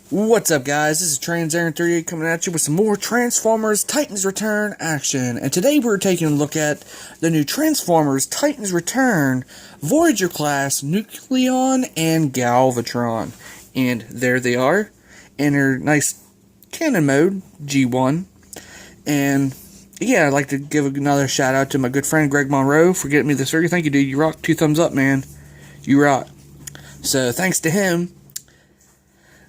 What's up, guys? This is TransAaron38 coming at you with some more Transformers Titans Return action. And today we're taking a look at the new Transformers Titans Return Voyager class Nucleon and Galvatron. And there they are in their nice cannon mode, G1. And yeah, I'd like to give another shout out to my good friend Greg Monroe for getting me this figure. Thank you, dude. You rock. 2 thumbs up, man. You rock. So thanks to him,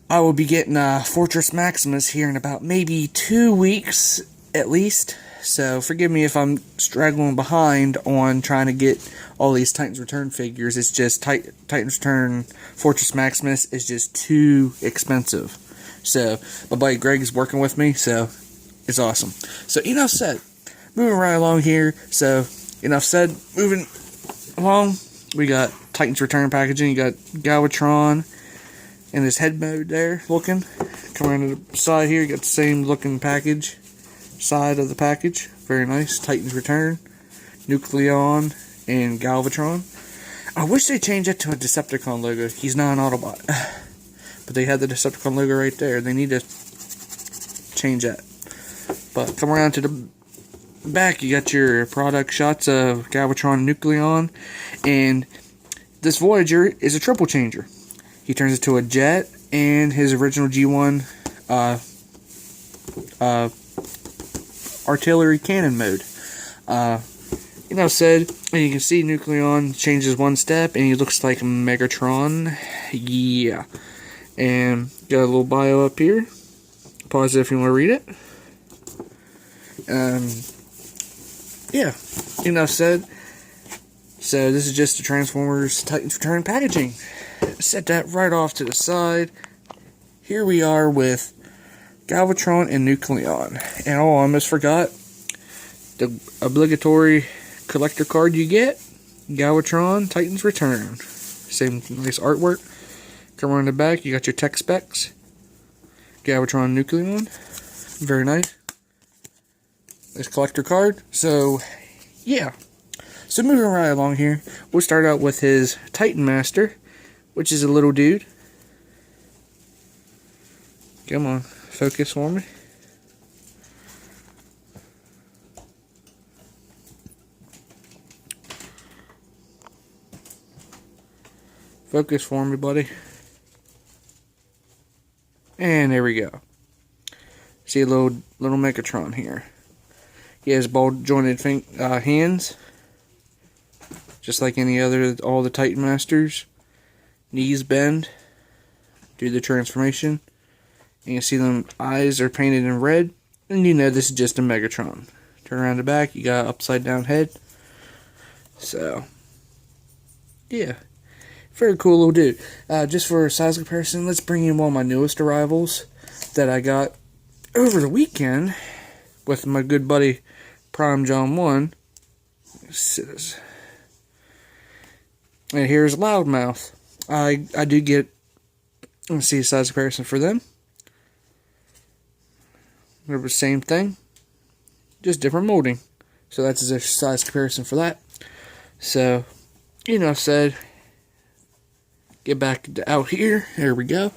I will be getting Fortress Maximus here in about maybe 2 weeks at least. So forgive me if I'm straggling behind on trying to get all these Titans Return figures. It's just Titans Return Fortress Maximus is just too expensive. So my buddy Greg is working with me, so it's awesome. So enough said. Moving right along here. So enough said. Moving along, we got Titans Return packaging. You got Galvatron in his head mode there, looking. Come around to the side here, you got the same looking package. Side of the package. Very nice. Titans Return, Nucleon, and Galvatron. I wish they changed it to a Decepticon logo. He's not an Autobot. But they had the Decepticon logo right there. They need to change that. But come around to the back, you got your product shots of Galvatron and Nucleon. And this Voyager is a triple changer. He turns it to a jet and his original G1 artillery cannon mode. Said, and you can see Nucleon changes one step and he looks like Megatron. Yeah. And got a little bio up here. Pause it if you want to read it. Yeah. Enough said. So this is just the Transformers Titans Return packaging. Set that right off to the side. Here we are with Galvatron and Nucleon. And I almost forgot the obligatory collector card you get. Galvatron Titans Return. Same nice artwork. Come around the back, you got your tech specs. Galvatron Nucleon. Very nice. Nice collector card. So, yeah. So moving right along here, we'll start out with his Titan Master, which is a little dude. Come on, focus for me. Focus for me, buddy. And there we go. See a little Megatron here. He has ball jointed hands, just like all the Titan Masters. Knees bend, do the transformation. You can see them eyes are painted in red, and you know this is just a Megatron. Turn around the back, you got an upside down head. So, yeah, very cool little dude. Just for a size comparison, let's bring in one of my newest arrivals that I got over the weekend with my good buddy Prime John 1. And here's Loudmouth. I do get, let's see a size comparison for them. They're the same thing, just different molding. So that's a size comparison for that. So, said, get back out here. There we go.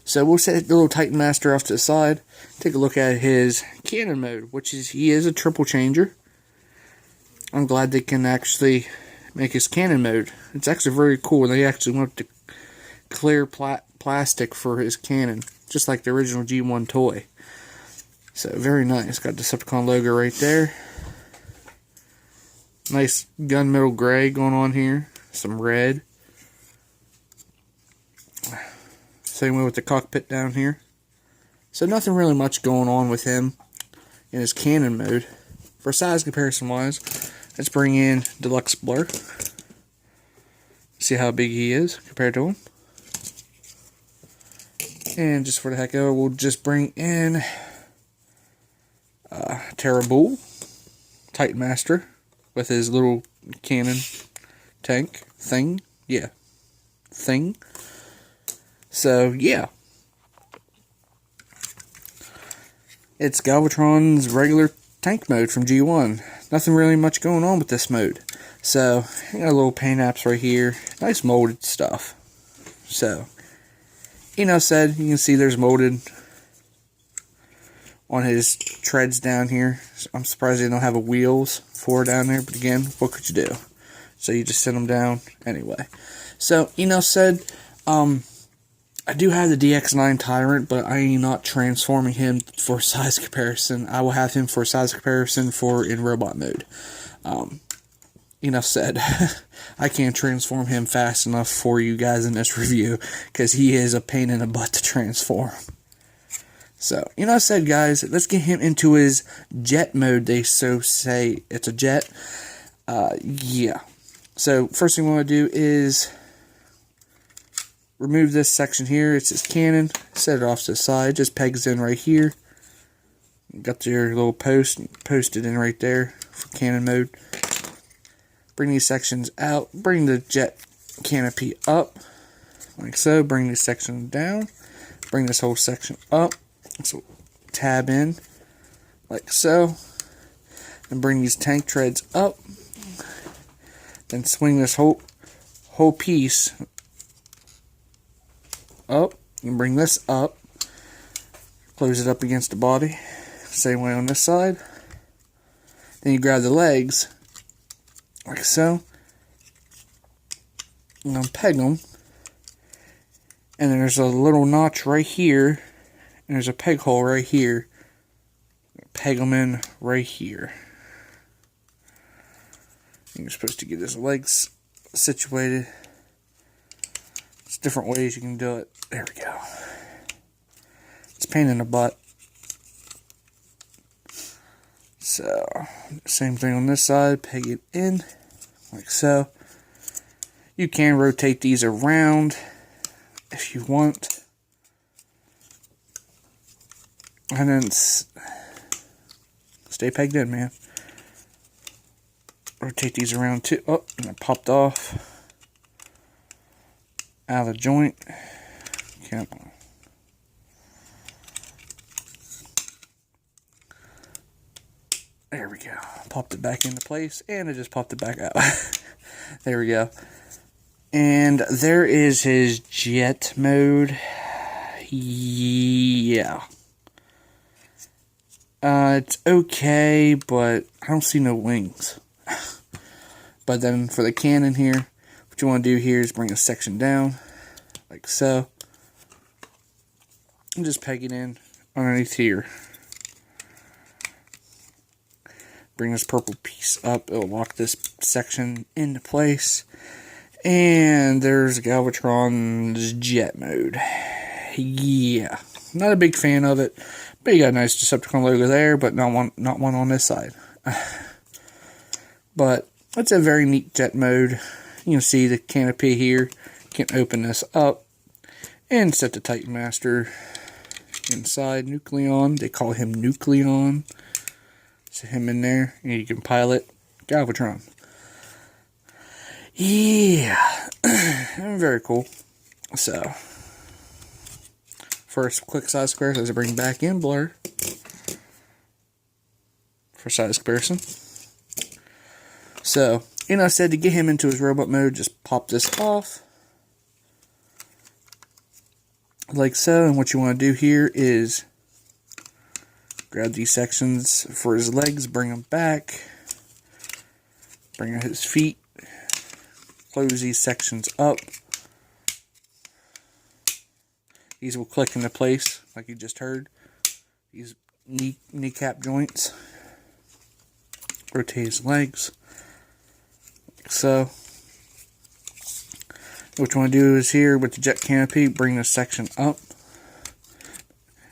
So we'll set the little Titan Master off to the side. Take a look at his cannon mode, he is a triple changer. I'm glad they can actually make his cannon mode. It's actually very cool. They actually went to clear plastic for his cannon, just like the original G1 toy. So very nice. Got the Decepticon logo right there. Nice gunmetal gray going on here. Some red. Same way with the cockpit down here. So nothing really much going on with him in his cannon mode. For size comparison wise, let's bring in Deluxe Blur. See how big he is compared to him. And just for the heck of it, we'll just bring in Terrible Titan Master with his little cannon tank thing. Yeah. Thing. So, yeah. It's Galvatron's regular tank mode from G1. Nothing really much going on with this mode. So, I got a little paint apps right here. Nice molded stuff. So, enough said, you can see there's molded on his treads down here. I'm surprised they don't have a wheels for down there, but again, what could you do? So you just send them down anyway. So, enough said, I do have the DX9 Tyrant, but I am not transforming him for size comparison. I will have him for size comparison for in robot mode. Enough said. I can't transform him fast enough for you guys in this review, because he is a pain in the butt to transform. So, enough said, guys. Let's get him into his jet mode. They so say it's a jet. Yeah. So, first thing we want to do is remove this section here. It's his cannon. Set it off to the side. Just pegs in right here. Got your little post. Post it in right there for cannon mode. Bring these sections out. Bring the jet canopy up. Like so. Bring this section down. Bring this whole section up. So tab in. Like so. And bring these tank treads up. Then swing this whole piece up, and bring this up, close it up against the body, same way on this side. Then you grab the legs, like so, and unpeg them, and then there's a little notch right here, and there's a peg hole right here. Peg them in right here. You're supposed to get his legs situated. There's different ways you can do it. There we go. It's a pain in the butt. So, same thing on this side. Peg it in, like so. You can rotate these around if you want. And then stay pegged in, man. Rotate these around too. Oh, and it popped off. Out of the joint. Come on. There we go. Popped it back into place, and it just popped it back out. There we go. And there is his jet mode. Yeah. It's okay, but I don't see no wings. But then for the cannon here, what you want to do here is bring a section down, like so. And just peg it in underneath here. Bring this purple piece up. It'll lock this section into place. And there's Galvatron's jet mode. Yeah. Not a big fan of it. But you got a nice Decepticon logo there, but not one on this side. But it's a very neat jet mode. You can see the canopy here. You can open this up and set the Titan Master inside. Nucleon. They call him Nucleon. So him in there. And you can pilot Galvatron. Yeah. Very cool. So, first quick size comparison as I bring back in blur for size comparison. So, I said to get him into his robot mode, just pop this off. Like so. And what you want to do here is grab these sections for his legs, bring them back. Bring out his feet. Close these sections up. These will click into place, like you just heard. These kneecap joints. Rotate his legs. Like so. What you want to do is here with the jet canopy, bring this section up.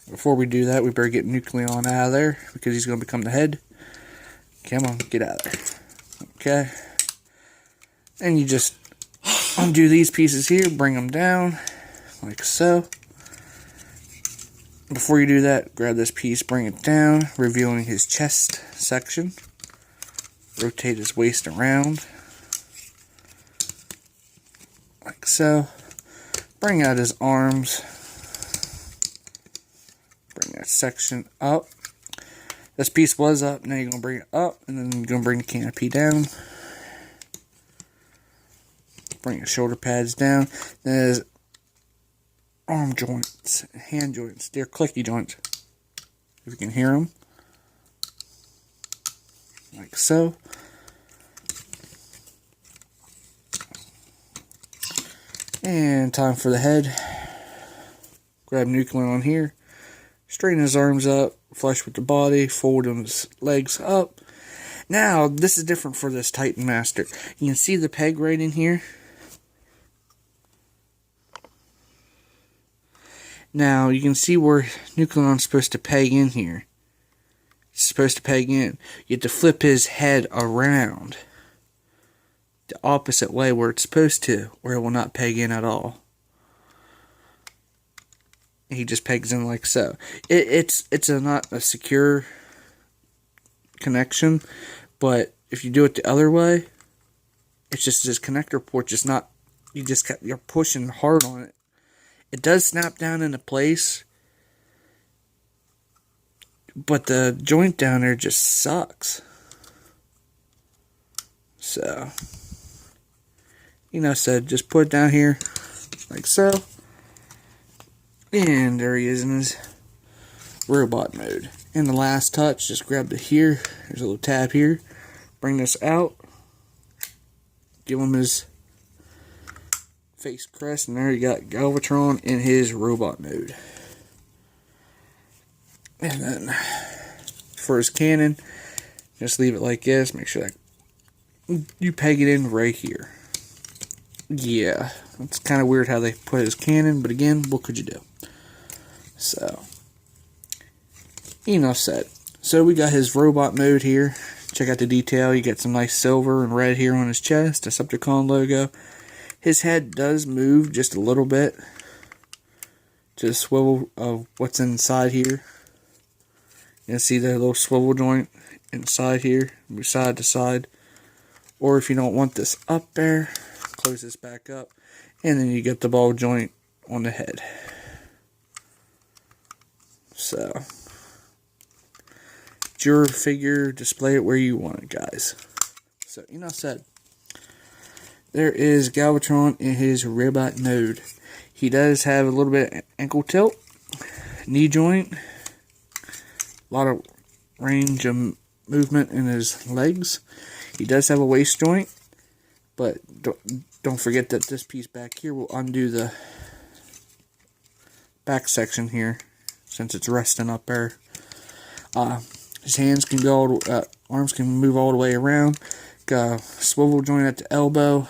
Before we do that, we better get Nucleon out of there, because he's going to become the head. Come on, get out of there. Okay. And you just undo these pieces here, bring them down, like so. Before you do that, grab this piece, bring it down, revealing his chest section. Rotate his waist around, like so. Bring out his arms. Bring that section up. This piece was up, now you're going to bring it up, and then you're going to bring the canopy down. Bring your shoulder pads down. There's arm joints, hand joints. They're clicky joints. If you can hear them. Like so. And time for the head. Grab Nucleon on here. Straighten his arms up. Flush with the body. Fold his legs up. Now, this is different for this Titan Master. You can see the peg right in here. Now, you can see where Nucleon's supposed to peg in here. It's supposed to peg in. You have to flip his head around the opposite way where it's supposed to, or it will not peg in at all. He just pegs in like so. It's not a secure connection, but if you do it the other way, it's just this connector port just not, you're pushing hard on it. It does snap down into place, but the joint down there just sucks. So, so just put it down here, like so. And there he is in his robot mode. And the last touch, just grab it here. There's a little tab here. Bring this out. Give him his face crest, and there you got Galvatron in his robot mode. And then for his cannon, just leave it like this. Make sure that you peg it in right here. Yeah, it's kind of weird how they put his cannon, but again, what could you do? So, enough said. So we got his robot mode here. Check out the detail. You get some nice silver and red here on his chest, a Decepticon logo. His head does move just a little bit to the swivel of what's inside here. You can see the little swivel joint inside here, side to side. Or if you don't want this up there, close this back up, and then you get the ball joint on the head. So, it's your figure, display it where you want it, guys. So, said. There is Galvatron in his robot mode. He does have a little bit of ankle tilt, knee joint, a lot of range of movement in his legs. He does have a waist joint, but don't forget that this piece back here will undo the back section here, since it's resting up there. His hands can go, arms can move all the way around. Got a swivel joint at the elbow.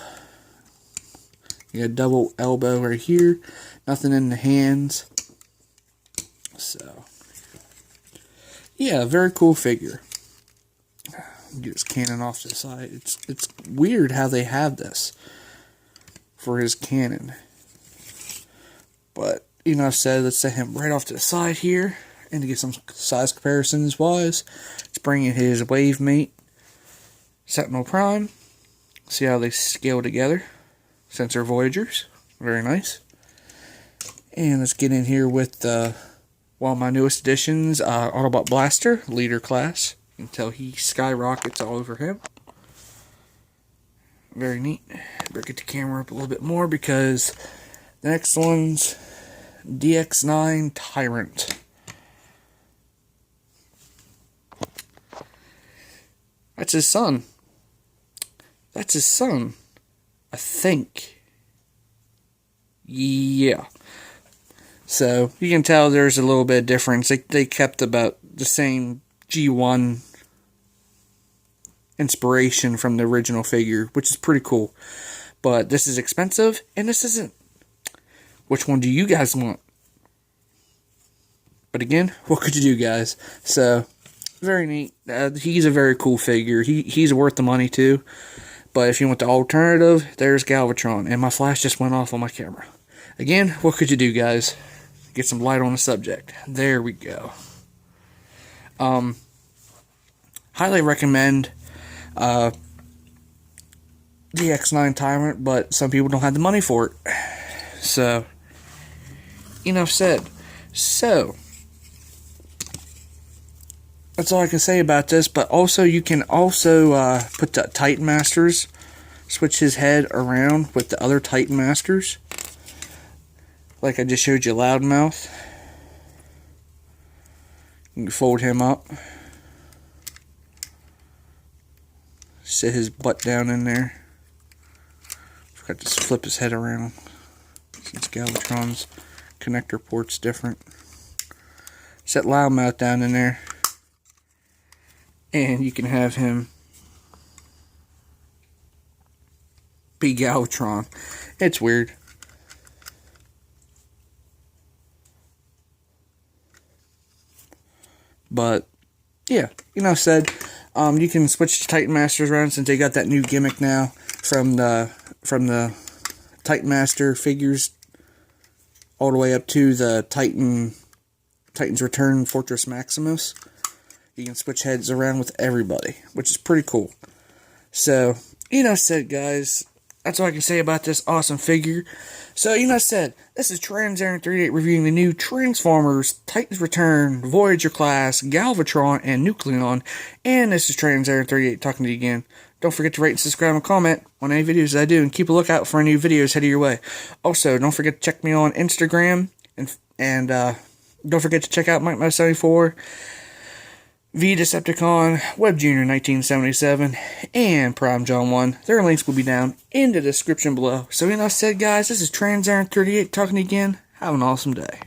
You got a double elbow right here. Nothing in the hands. So, yeah, very cool figure. Get his cannon off to the side. It's weird how they have this for his cannon. But, I've said, let's set him right off to the side here. And to get some size comparisons wise, let's bring in his wave mate, Sentinel Prime. See how they scale together. Since they're Voyagers. Very nice. And let's get in here with one of my newest additions, Autobot Blaster, Leader Class. You can tell he skyrockets all over him. Very neat. Better get the camera up a little bit more because the next one's DX9 Tyrant. That's his son. That's his son. I think. Yeah. So, you can tell there's a little bit of difference. They kept about the same G1 inspiration from the original figure, which is pretty cool. But this is expensive, and this isn't. Which one do you guys want? But again, what could you do, guys? So, very neat. He's a very cool figure. He's worth the money, too. But if you want the alternative, there's Galvatron. And my flash just went off on my camera. Again, what could you do, guys? Get some light on the subject. There we go. Highly recommend the X9 Tyrant, but some people don't have the money for it. So, enough said. So, that's all I can say about this, but also you can also put the Titan Masters, switch his head around with the other Titan Masters. Like I just showed you Loudmouth. You can fold him up. Sit his butt down in there. Forgot to flip his head around, since Galvatron's connector port's different. Set Loudmouth down in there. And you can have him be Galvatron. It's weird. But yeah, said you can switch to Titan Masters around since they got that new gimmick now from the Titan Master figures all the way up to the Titan's Return Fortress Maximus. You can switch heads around with everybody, which is pretty cool. So, said, guys, that's all I can say about this awesome figure. So, said, this is TransAaron38 reviewing the new Transformers, Titan's Return, Voyager Class, Galvatron, and Nucleon. And this is TransAaron38 talking to you again. Don't forget to rate and subscribe and comment on any videos I do, and keep a lookout for any new videos headed your way. Also, don't forget to check me on Instagram, and don't forget to check out MikeMo74, V Decepticon, Web Junior 1977, and Prime John 1. Their links will be down in the description below. So, said, guys, this is TransAaron38 talking to you again. Have an awesome day.